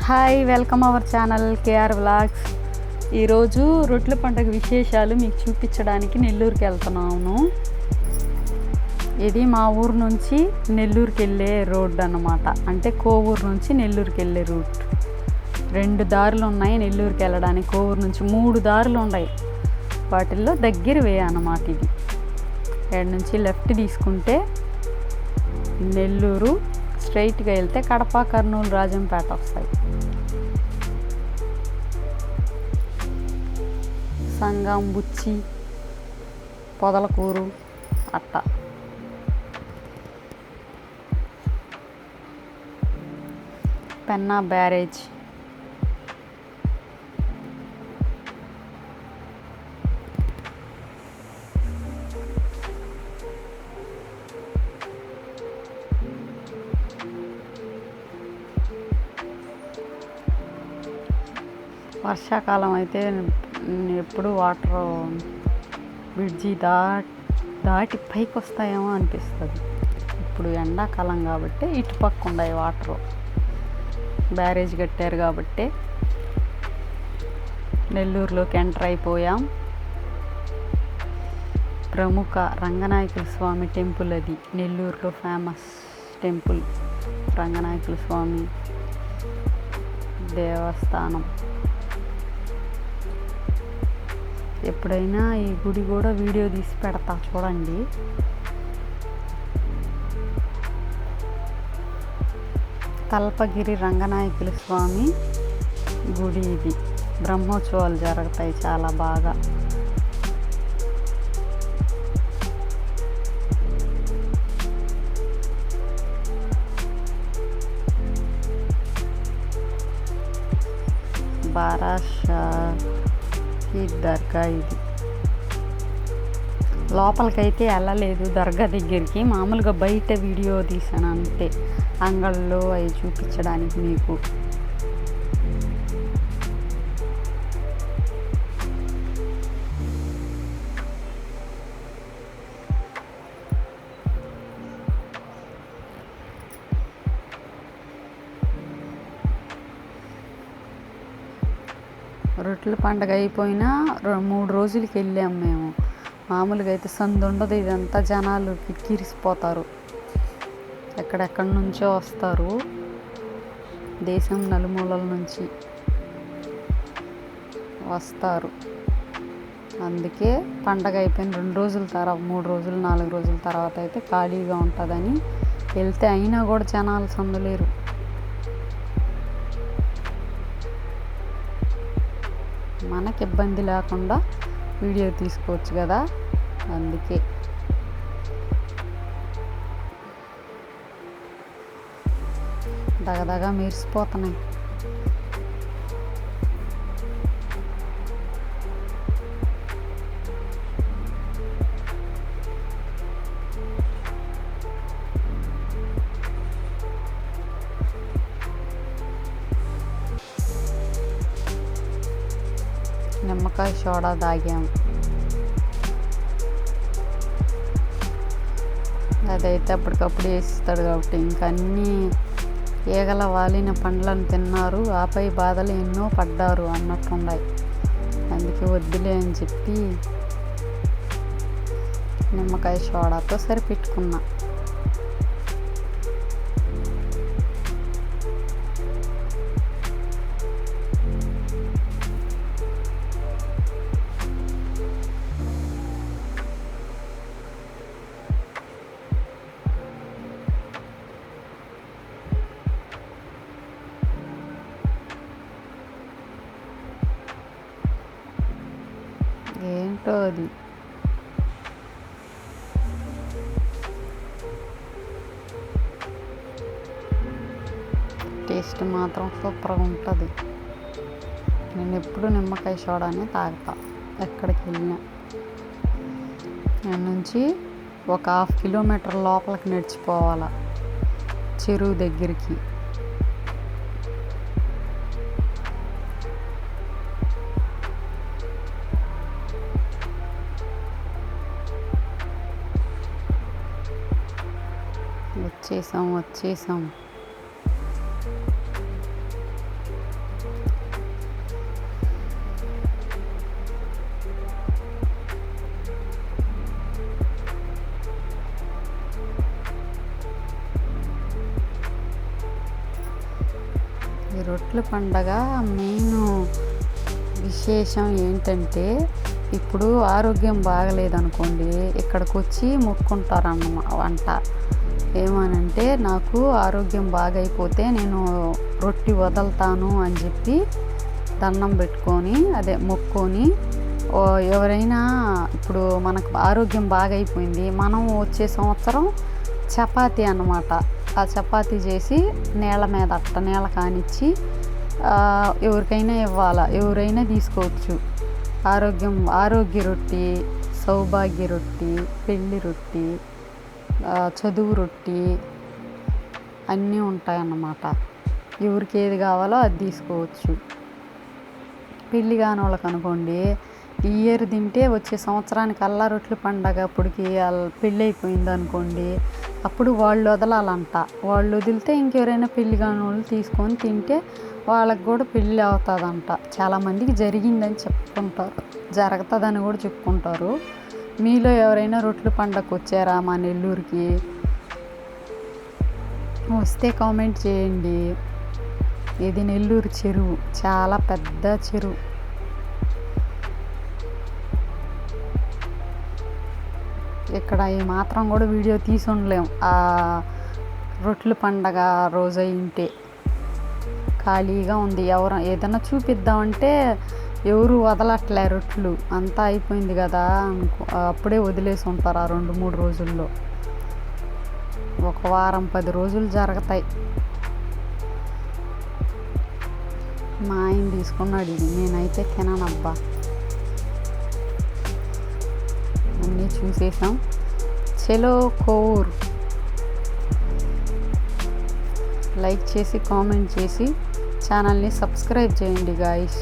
Hi, welcome our channel KR vlogs. ఈరోజు రొట్టెల పండుగ విశేషాలు మీకు చూపించడానికి నెల్లూరుకి వెళ్తున్నాను. ఇది మా ఊరు నుంచి నెల్లూరుకి వెళ్ళే రోడ్డు అన్నమాట. అంటే కోవూరు నుంచి నెల్లూరుకి వెళ్ళే రూట్. 2 దారులు ఉన్నాయి నెల్లూరుకి వెళ్ళడానికి. కోవూరు నుంచి 3 దారులు ఉన్నాయి. వాటిల్లో దగ్గరవే అన్నమాట. ఇది ఎక్కడి నుంచి లెఫ్ట్ తీసుకుంటే నెల్లూరు, స్ట్రైట్గా వెళ్తే కడప, కర్నూలు, రాజంపేట వస్తాయి. సంగం, బుచ్చి, పొదలకూరు అట్ట. పెన్నా బ్యారేజ్, వర్షాకాలం అయితే ఎప్పుడు వాటర్ బ్రిడ్జి దాటి పైకి వస్తాయేమో అనిపిస్తుంది. ఇప్పుడు ఎండాకాలం కాబట్టి ఇటుపక్క ఉన్నాయి వాటరు. బ్యారేజ్ కట్టారు కాబట్టి నెల్లూరులోకి ఎంటర్ అయిపోయాం. ప్రముఖ రంగనాయకుల స్వామి టెంపుల్ అది. నెల్లూరులో ఫేమస్ టెంపుల్ రంగనాయకుల స్వామి దేవస్థానం. ఎప్పుడైనా ఈ గుడి కూడా వీడియో తీసి పెడతా, చూడండి. తల్పగిరి రంగనాయకుల స్వామి గుడి ఇది. బ్రహ్మోత్సవాలు జరుగుతాయి చాలా బాగా. బారాషా దర్గా ఇది. లోపలికైతే వెళ్ళలేదు దర్గా దగ్గరికి. మామూలుగా బయట వీడియో తీసాను అంతే, అంగళ్ళు అవి చూపించడానికి మీకు. రొట్టెల పండుగ అయిపోయినా 3 రోజులకి వెళ్ళాము మేము. మామూలుగా అయితే సందు ఉండదు. ఇదంతా జనాలు కిక్కిరిసిపోతారు. ఎక్కడెక్కడి నుంచో వస్తారు, దేశం నలుమూలల నుంచి వస్తారు. అందుకే పండగ అయిపోయిన 2 రోజుల తర్వాత, 3 రోజులు 4 రోజుల తర్వాత అయితే ఖాళీగా ఉంటుందని వెళ్తే, అయినా కూడా జనాలు సందులేరు. మనకి ఇబ్బంది లేకుండా వీడియో తీసుకోవచ్చు కదా, అందుకే. దగదగా మెరిసిపోతున్నాయి. నిమ్మకాయ సోడా తాగాము. అదైతే అప్పటికప్పుడు వేసిస్తాడు కాబట్టి ఇంకా అన్నీ ఈగల వాలిన పండ్లను తిన్నారు. ఆపై బాధలు ఎన్నో పడ్డారు అన్నట్టున్నాయి. అందుకే వద్దులే అని చెప్పి నిమ్మకాయ సోడాతో సరిపెట్టుకున్నా. ఏంటో అది, టేస్ట్ మాత్రం సూపర్గా ఉంటుంది. నేను ఎప్పుడు నిమ్మకాయ సోడానే తాగుతా ఎక్కడికి వెళ్ళినా. నేను నుంచి ఒక 1/2 కిలోమీటర్ లోపలికి నడిచిపోవాలా చెరువు దగ్గరికి. వచ్చేసాం. ఈ రొట్టెల పండగ మెయిన్ విశేషం ఏంటంటే, ఇప్పుడు ఆరోగ్యం బాగలేదనుకోండి, ఇక్కడికి వచ్చి మొక్కుంటారన్నమాట. ఏమనంటే, నాకు ఆరోగ్యం బాగైపోతే నేను రొట్టె వదులుతాను అని చెప్పి దండం పెట్టుకొని, అదే మొక్కుకొని, ఎవరైనా ఇప్పుడు మనకు ఆరోగ్యం బాగైపోయింది, మనం వచ్చే సంవత్సరం చపాతీ అన్నమాట. ఆ చపాతీ చేసి నేల మీద నేల కానిచ్చి ఎవరికైనా ఇవ్వాలా, ఎవరైనా తీసుకోవచ్చు. ఆరోగ్య రొట్టె, సౌభాగ్య రొట్టె, పెళ్ళి రొట్టె, చదువు రొట్టె అన్నీ ఉంటాయన్నమాట. ఎవరికి ఏది కావాలో అది తీసుకోవచ్చు. పెళ్ళి కాని వాళ్ళకి అనుకోండి, ఈ ఇయర్ తింటే వచ్చే సంవత్సరానికి రొట్టెల పండగ అప్పటికి పెళ్ళి అయిపోయింది అనుకోండి, అప్పుడు వాళ్ళు వదలాలంట. వాళ్ళు వదిలితే ఇంకెవరైనా పెళ్ళి కాని వాళ్ళు తీసుకొని తింటే వాళ్ళకి కూడా పెళ్ళి అవుతుందంట. చాలామందికి జరిగిందని చెప్పుకుంటారు, జరుగుతుందని కూడా చెప్పుకుంటారు. మీలో ఎవరైనా రొట్టెల పండగకు వచ్చారా మా నెల్లూరుకి? వస్తే కామెంట్ చేయండి. ఇది నెల్లూరు చెరువు, చాలా పెద్ద చెరువు. ఇక్కడ ఈ మాత్రం కూడా వీడియో తీసి ఉండలేం. ఆ రొట్టెల పండగ రోజు అయింటే ఖాళీగా ఉంది. ఏదైనా చూపిద్దామంటే ఎవరు వదలట్లే. రొట్టెలు అంతా అయిపోయింది కదా అప్పుడే వదిలేసి ఉంటారు. ఆ 2-3 రోజుల్లో ఒక వారం 10 రోజులు జరుగుతాయి. మా ఆయన తీసుకున్నాడు ఇది, నేనైతే తిననబ్బా. అన్నీ చూసేసాం. చలో కోవూర్ లైక్ చేసి కామెంట్ చేసి ఛానల్ని సబ్స్క్రైబ్ చేయండి గాయ్స్.